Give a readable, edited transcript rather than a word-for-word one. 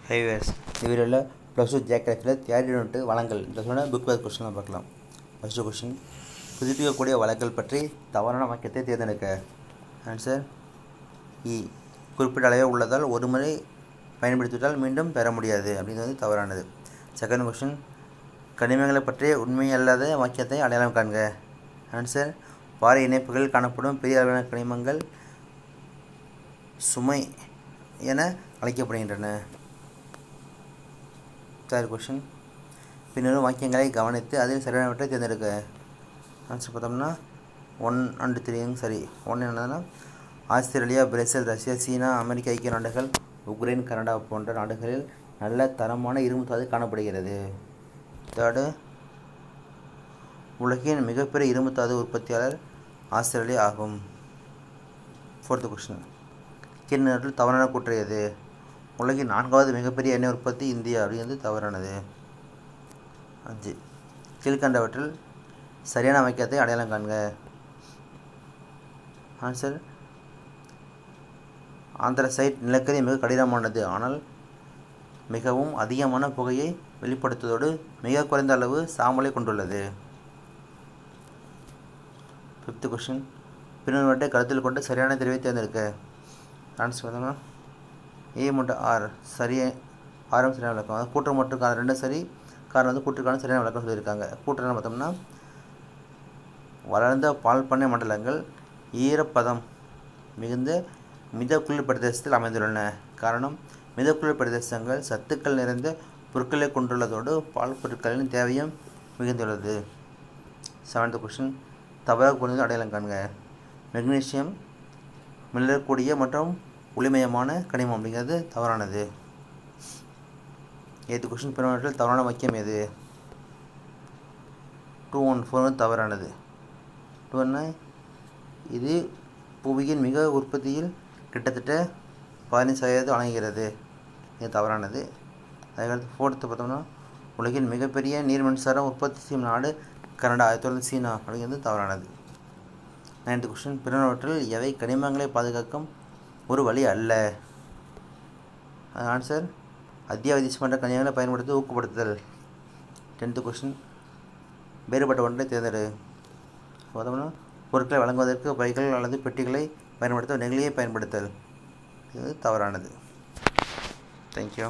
Highways இந்த வீடியோவில் +2 ஜியோகிராஃபியில் theory unit வளங்கள் இந்த சொன்ன புக் பேக் கொஸ்டின் பார்க்கலாம். ஃபஸ்ட்டு கொஸ்டின், புதுப்பிக்கக்கூடிய வளங்கள் பற்றி தவறான வாக்கியத்தை தேர்ந்தெடுக்க. ஆன்சர் இ. குறிப்பிட்ட அளவே உள்ளதால் ஒரு முறை பயன்படுத்திவிட்டால் மீண்டும் பெற முடியாது அப்படிங்கிறது தவறானது. செகண்ட் கொஸ்டின், கனிமங்களை பற்றிய உண்மை அல்லாத வாக்கியத்தை அடையாளம் காண்க. ஆன்சர், பாறை இணைப்புகளில் காணப்படும் பெரிய அளவிலான கனிமங்கள் சுமை என அழைக்கப்படுகின்றன. தேர்ட் கொஸ்டின், பின்வரும் வாக்கியங்களை கவனித்து அதில் சரியானவற்றை தேர்ந்தெடுக்க. ஆன்சர் பார்த்தோம்னா 1 and 3 சரி. 1 என்னன்னா, ஆஸ்திரேலியா, பிரேசில், ரஷ்யா, சீனா, அமெரிக்க ஐக்கிய நாடுகள், உக்ரைன், கனடா போன்ற நாடுகளில் நல்ல தரமான இரும்புத்தாது காணப்படுகிறது. தேர்டு, உலகின் மிகப்பெரிய இரும்புத்தாது உற்பத்தியாளர் ஆஸ்திரேலியா ஆகும். ஃபோர்த்து கொஸ்டின், கீழ்நிலத்தில் தவறான கூற்று எது? உலகின் 4வது மிகப்பெரிய எண்ணெய் உற்பத்தி இந்தியா அப்படிங்கிறது தவறானது. 5, கீழ்கண்டவற்றில் சரியான வாக்கியத்தை அடையாளம் காண்க. ஆன்சர், ஆந்திரசைட் நிலக்கரி மிக கடினமானது, ஆனால் மிகவும் அதிகமான புகையை வெளிப்படுத்துவதோடு மிக குறைந்த அளவு சாம்பலை கொண்டுள்ளது. 5th கொஸ்டின், பின்வருவற்றை கருத்தில் கொண்டு சரியான தெரிவை தேர்ந்தெடுக்க. ஆன்சர் பார்த்தோம்னா ஏ மற்றும் ஆர் ஆரம் சரியான விளக்கம். அதாவது கூற்று மற்றும் காரணம் ரெண்டும் சரி. காரணம் கூற்றுக்கான சரியான விளக்கம் சொல்லியிருக்காங்க. கூற்று பார்த்தோம்னா, வளர்ந்த பால் பண்ணை மண்டலங்கள் ஈரப்பதம் மிகுந்த மிதக்குளிர் பிரதேசத்தில் அமைந்துள்ளன. காரணம், மிதக்குளிர் பிரதேசங்கள் சத்துக்கள் நிறைந்த பொருட்களை கொண்டுள்ளதோடு பால் பொருட்களின் தேவையும் மிகுந்துள்ளது. 7th கொஸ்டின், தவறாக புரிந்து அடையாளம் காண்க. மெக்னீசியம் மிளரக்கூடிய மற்றும் ஒளிமயமான கனிமம் அப்படிங்கிறது தவறானது. 8th கொஸ்டின், பின்வற்றில் தவறான வாக்கியம் எது? 2 and 4 தவறானது. 2 இது புவியின் மிக உற்பத்தியில் கிட்டத்தட்ட 15% வழங்குகிறது. இது தவறானது. அதுக்கடுத்து 4th பார்த்தோம்னா, உலகின் மிகப்பெரிய நீர் மின்சாரம் உற்பத்தி செய்யும் நாடு கனடா, அதை தொடர்ந்து சீனா அப்படிங்கிறது தவறானது. 9th கொஸ்டின், பின்வற்றில் எவை கனிமங்களை பாதுகாக்கும் ஒரு வழி அல்ல? ஆன்சர், அத்தியாவசியமற்ற கனிமங்களை பயன்படுத்தி ஊக்கப்படுத்துதல். 10th கொஸ்டின், வேறுபட்ட ஒன்றை தேர்ந்தெடு. பார்த்தோம்னா, பொருட்களை வழங்குவதற்கு பைகள் அல்லது பெட்டிகளை பயன்படுத்த நெகிழியை பயன்படுத்தல். இது தவறானது. தேங்க்யூ.